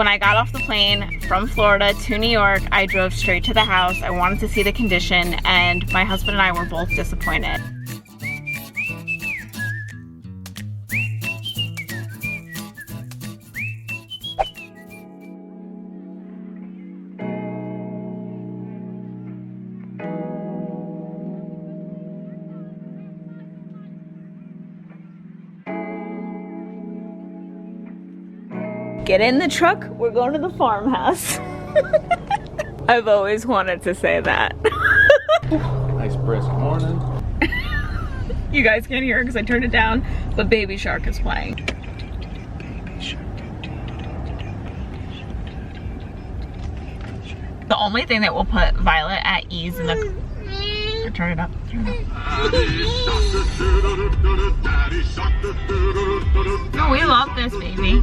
When I got off the plane from Florida to New York, I drove straight to the house. I wanted to see the condition, and my husband and I were both disappointed. Get in the truck, we're going to the farmhouse. I've always wanted to say that. Nice brisk morning. You guys can't hear it because I turned it down, but Baby Shark is playing. The only thing that will put Violet at ease in the... Turn it up, turn it up. No, we love this baby.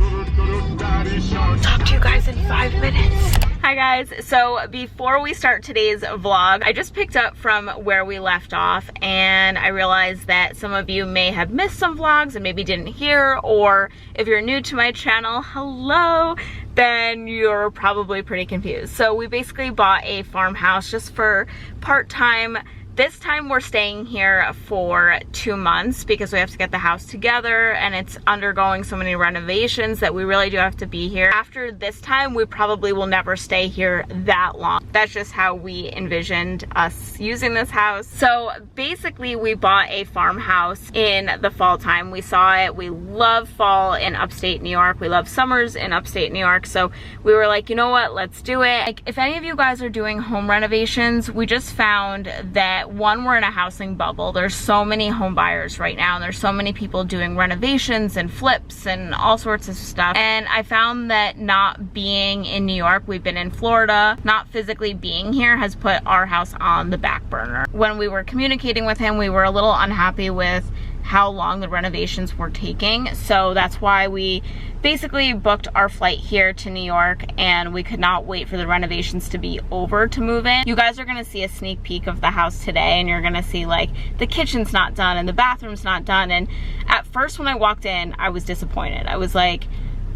Talk to you guys in 5 minutes. Hi guys, so before we start today's vlog, I just picked up from where we left off, and I realized that some of you may have missed some vlogs and maybe didn't hear, or if you're new to my channel, hello, then you're probably pretty confused. So we basically bought a farmhouse just for part-time. This time we're staying here for 2 months because we have to get the house together and it's undergoing so many renovations that we really do have to be here. After this time, we probably will never stay here that long. That's just how we envisioned us using this house. So basically we bought a farmhouse in the fall time. We saw it, we love fall in upstate New York. We love summers in upstate New York. So we were like, you know what, let's do it. Like, if any of you guys are doing home renovations, we just found that one, we're in a housing bubble. There's so many home buyers right now, and there's so many people doing renovations and flips and all sorts of stuff. And I found that not being in New York, we've been in Florida, not physically being here has put our house on the back burner. When we were communicating with him, we were a little unhappy with how long the renovations were taking. So that's why we basically booked our flight here to New York, and we could not wait for the renovations to be over to move in. You guys are gonna see a sneak peek of the house today, and you're gonna see like the kitchen's not done and the bathroom's not done. And at first when I walked in, I was disappointed. I was like,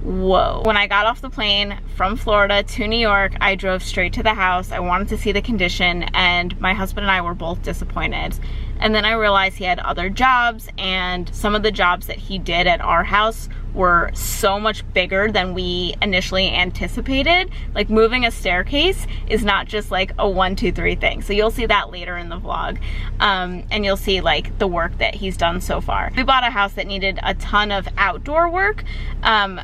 whoa. When I got off the plane from Florida to New York, I drove straight to the house. I wanted to see the condition, and my husband and I were both disappointed. And then I realized he had other jobs, and some of the jobs that he did at our house were so much bigger than we initially anticipated. Like, moving a staircase is not just like a 1, 2, 3 thing. So you'll see that later in the vlog. And you'll see like the work that he's done so far. We bought a house that needed a ton of outdoor work.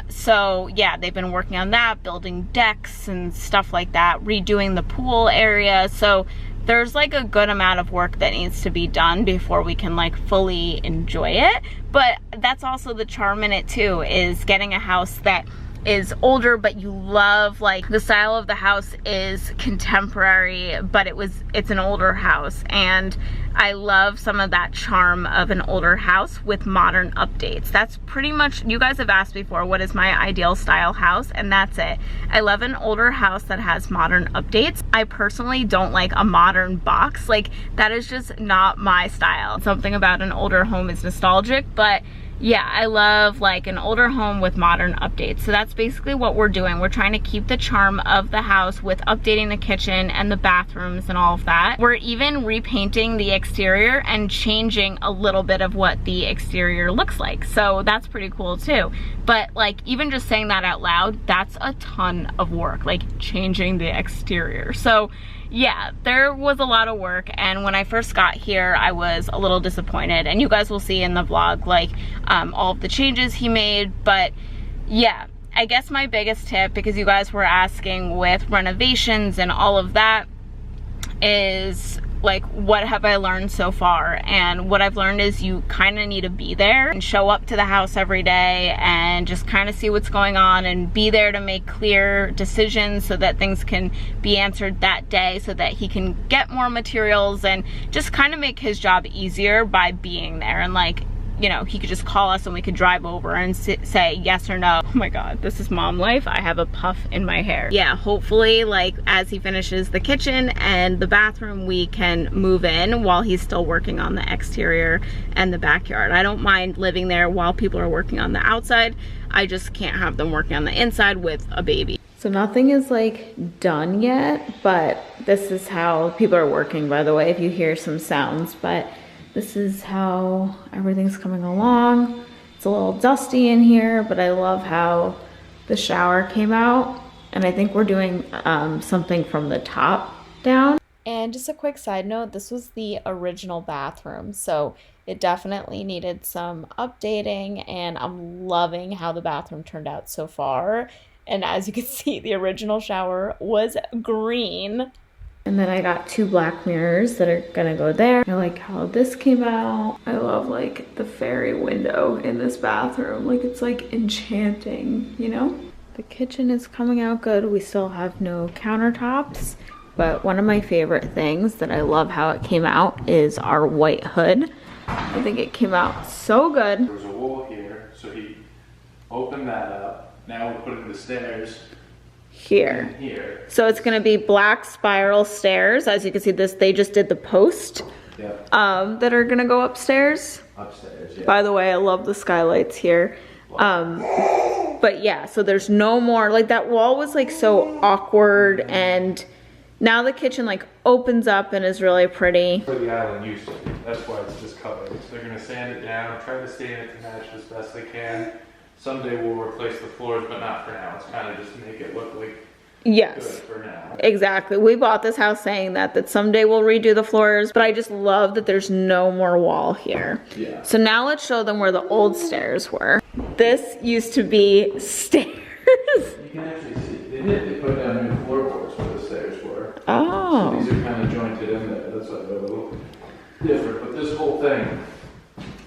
So yeah, they've been working on that, building decks and stuff like that, redoing the pool area. So there's like a good amount of work that needs to be done before we can like fully enjoy it. But that's also the charm in it too, is getting a house that is older but you love. Like, the style of the house is contemporary, but it's an older house, and I love some of that charm of an older house with modern updates. That's pretty much, you guys have asked before, what is my ideal style house, and that's it. I love an older house that has modern updates. I personally don't like a modern box. Like, that is just not my style. Something about an older home is nostalgic, but yeah, I love like an older home with modern updates. So that's basically what we're doing. We're trying to keep the charm of the house with updating the kitchen and the bathrooms and all of that. We're even repainting the exterior and changing a little bit of what the exterior looks like. So that's pretty cool too. But like, even just saying that out loud, that's a ton of work, like changing the exterior. So yeah, there was a lot of work, and when I first got here, I was a little disappointed, and you guys will see in the vlog like all of the changes he made. But yeah, I guess my biggest tip, because you guys were asking with renovations and all of that, is like, what have I learned so far? And what I've learned is you kind of need to be there and show up to the house every day and just kind of see what's going on and be there to make clear decisions so that things can be answered that day, so that he can get more materials and just kind of make his job easier by being there and like you know, he could just call us and we could drive over and say yes or no. Oh my God, this is mom life. I have a puff in my hair. Yeah, hopefully like as he finishes the kitchen and the bathroom, we can move in while he's still working on the exterior and the backyard. I don't mind living there while people are working on the outside. I just can't have them working on the inside with a baby. So nothing is like done yet, but this is how people are working, by the way, if you hear some sounds, but this is how everything's coming along. It's a little dusty in here, but I love how the shower came out. And I think we're doing something from the top down. And just a quick side note, this was the original bathroom, so it definitely needed some updating, and I'm loving how the bathroom turned out so far. And as you can see, the original shower was green. And then I got 2 black mirrors that are gonna go there. I like how this came out. I love like the fairy window in this bathroom. Like it's like enchanting, you know? The kitchen is coming out good. We still have no countertops, but one of my favorite things that I love how it came out is our white hood. I think it came out so good. There was a wall here, so he opened that up. Now we're putting the stairs here. So it's gonna be black spiral stairs. As you can see, this they just did the post that are gonna go upstairs. Upstairs, yeah. By the way, I love the skylights here. But yeah, so there's no more, like that wall was like so awkward, and now the kitchen like opens up and is really pretty. Where the island used to be, that's why it's just covered. So they're gonna sand it down, try to stain it to match as best they can. Someday we'll replace the floors, but not for now. It's kind of just to make it look like good for now. Exactly. We bought this house saying that someday we'll redo the floors, but I just love that there's no more wall here. Yeah. So now let's show them where the old stairs were. This used to be stairs. You can actually see, they put down new floorboards where the stairs were. Oh. So these are kind of jointed in there. That's why they're a little different. But this whole thing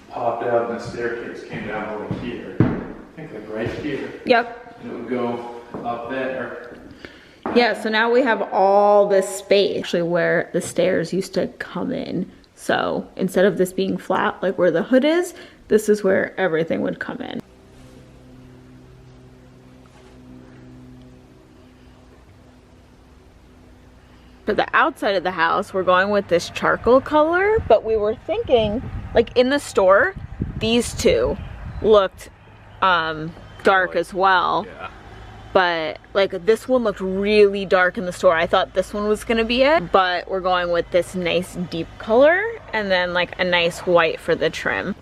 popped out and the staircase came down over here. I think like right here. Yep. And it would go up there. Yeah, so now we have all this space actually where the stairs used to come in. So instead of this being flat like where the hood is, this is where everything would come in. For the outside of the house, we're going with this charcoal color, but we were thinking, like in the store, these two looked dark as well. Yeah. But like this one looked really dark in the store. I thought this one was gonna be it, but we're going with this nice deep color and then like a nice white for the trim.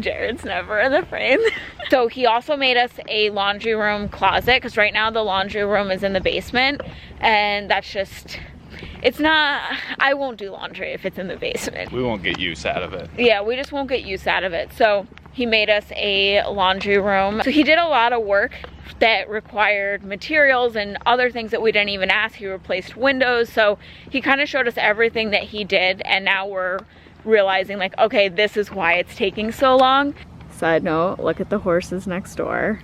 Jared's never in the frame. So he also made us a laundry room closet, because right now the laundry room is in the basement, and that's just, it's not, I won't do laundry if it's in the basement. We won't get use out of it. Yeah, we just won't get use out of it. So he made us a laundry room. So he did a lot of work that required materials and other things that we didn't even ask. He replaced windows. So he kind of showed us everything that he did, and now we're realizing like, okay, this is why it's taking so long. Side note, look at the horses next door.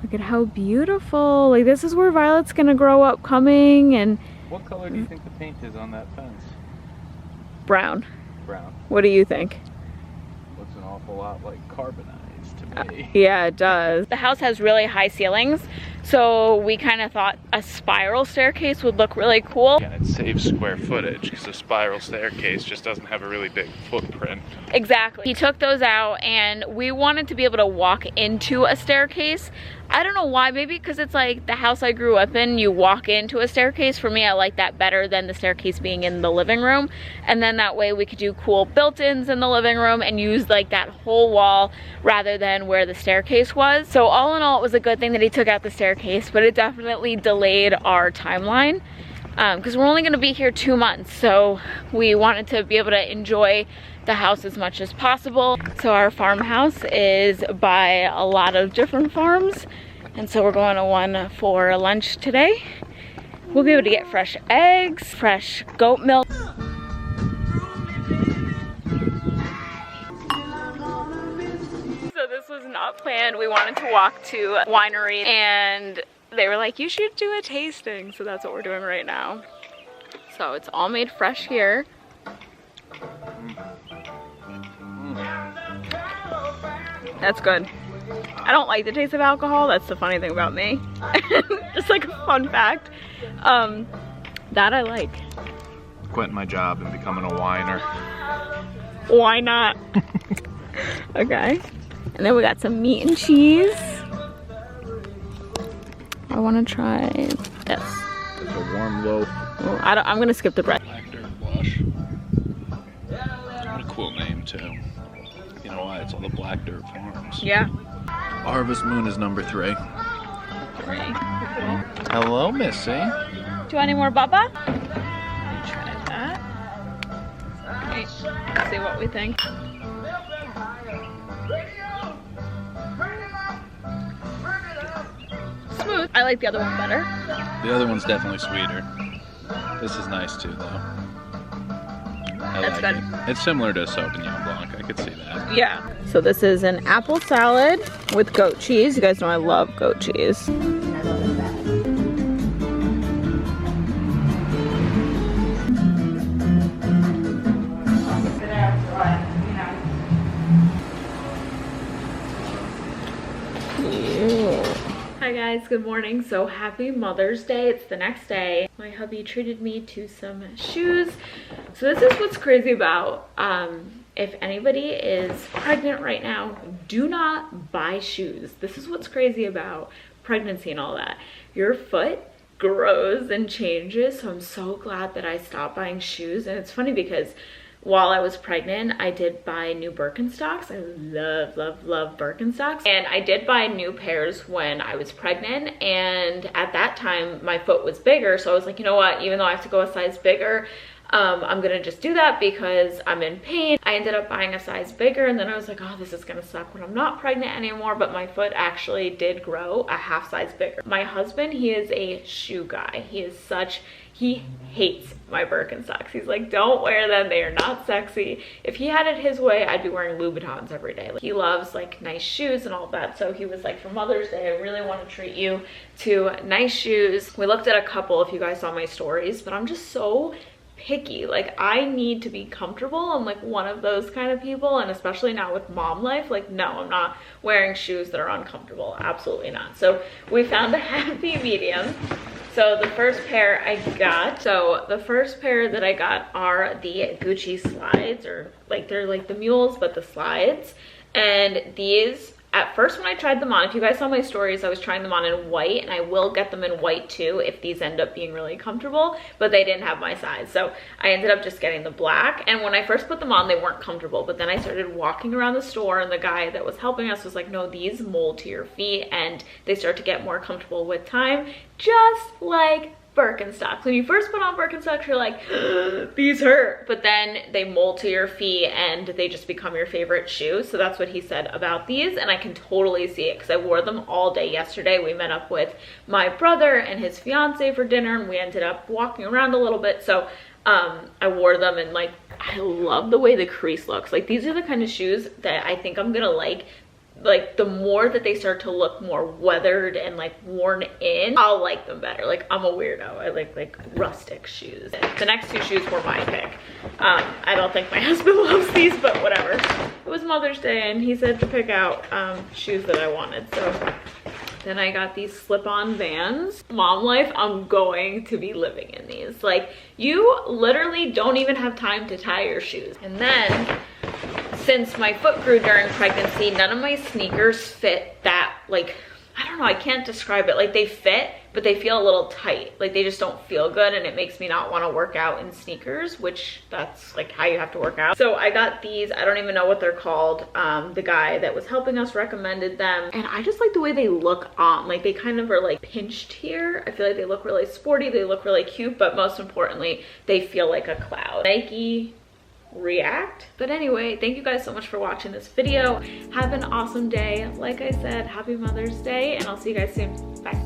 Look at how beautiful. Like this is where Violet's gonna grow up coming. And what color do you think the paint is on that fence? Brown. Brown. What do you think? Looks an awful lot like carbonized to me. Yeah, it does. The house has really high ceilings, so we kind of thought a spiral staircase would look really cool. And it saves square footage because a spiral staircase just doesn't have a really big footprint. Exactly. He took those out, and we wanted to be able to walk into a staircase. I don't know why, maybe because it's like the house I grew up in, you walk into a staircase. For me, I like that better than the staircase being in the living room. And then that way we could do cool built-ins in the living room and use like that whole wall rather than where the staircase was. So all in all, it was a good thing that he took out the staircase, but it definitely delayed our timeline because we're only gonna be here 2 months. So we wanted to be able to enjoy the house as much as possible. So our farmhouse is by a lot of different farms, and so we're going to one for lunch today. We'll be able to get fresh eggs, fresh goat milk. So this was not planned. We wanted to walk to a winery, and they were like, you should do a tasting. So that's what we're doing right now. So it's all made fresh here. That's good. I don't like the taste of alcohol. That's the funny thing about me. Just like a fun fact. That I like. Quitting my job and becoming a whiner. Why not? Okay. And then we got some meat and cheese. I want to try this. It's a warm loaf. Well, I'm gonna skip the bread. Black Dirt Wash. What a cool name too. You know why? It's all the Black Dirt farms. Yeah. Harvest Moon is number 3. Hello, Missy. Do you want any more baba? Try that. Wait, let's see what we think. Smooth. I like the other one better. The other one's definitely sweeter. This is nice too, though. That's good. It's similar to Sauvignon Blanc. I could see that. Yeah. So this is an apple salad with goat cheese. You guys know I love goat cheese. Hi guys, good morning. So happy Mother's Day. It's the next day. My hubby treated me to some shoes. So this is what's crazy about if anybody is pregnant right now, do not buy shoes. This is what's crazy about pregnancy and all that. Your foot grows and changes. So I'm so glad that I stopped buying shoes. And it's funny because while I was pregnant, I did buy new Birkenstocks. I love, love, love Birkenstocks. And I did buy new pairs when I was pregnant. And at that time, my foot was bigger. So I was like, you know what? Even though I have to go a size bigger, I'm gonna just do that because I'm in pain. I ended up buying a size bigger, and then I was like, oh, this is gonna suck when I'm not pregnant anymore. But my foot actually did grow a half size bigger. My husband, he is a shoe guy. He hates my Birkenstocks. He's like, don't wear them, they are not sexy. If he had it his way, I'd be wearing Louboutins every day. Like, he loves like nice shoes and all of that. So he was like, for Mother's Day, I really want to treat you to nice shoes. We looked at a couple, if you guys saw my stories, but I'm just so picky. Like, I need to be comfortable. I'm like one of those kind of people, and especially now with mom life, like, no, I'm not wearing shoes that are uncomfortable. Absolutely not. So we found a happy medium. So the first pair that I got are the Gucci slides, or like they're like the mules but the slides. And these, at first when I tried them on, if you guys saw my stories, I was trying them on in white, and I will get them in white too if these end up being really comfortable, but they didn't have my size. So I ended up just getting the black. And when I first put them on, they weren't comfortable, but then I started walking around the store, and the guy that was helping us was like, no, these mold to your feet and they start to get more comfortable with time, just like Birkenstocks. When you first put on Birkenstocks, you're like, these hurt, but then they mold to your feet and they just become your favorite shoe. So that's what he said about these, and I can totally see it because I wore them all day yesterday. We met up with my brother and his fiance for dinner, and we ended up walking around a little bit. So I wore them, and like, I love the way the crease looks. Like, these are the kind of shoes that I think I'm gonna like the more that they start to look more weathered and like worn in, I'll like them better. Like, I'm a weirdo. I like rustic shoes. The next two shoes were my pick. I don't think my husband loves these, but whatever. It was Mother's Day, and he said to pick out shoes that I wanted. So then I got these slip-on Vans. Mom life, I'm going to be living in these. Like, you literally don't even have time to tie your shoes. And then, since my foot grew during pregnancy, none of my sneakers fit that, like, I don't know, I can't describe it. Like, they fit, but they feel a little tight. Like, they just don't feel good, and it makes me not want to work out in sneakers, which that's like how you have to work out. So I got these. I don't even know what they're called. The guy that was helping us recommended them, and I just like the way they look on. Like, they kind of are like pinched here. I feel like they look really sporty, they look really cute, but most importantly, they feel like a cloud. Nike React. But anyway, thank you guys so much for watching this video. Have an awesome day. Like I said, happy Mother's Day, and I'll see you guys soon. Bye.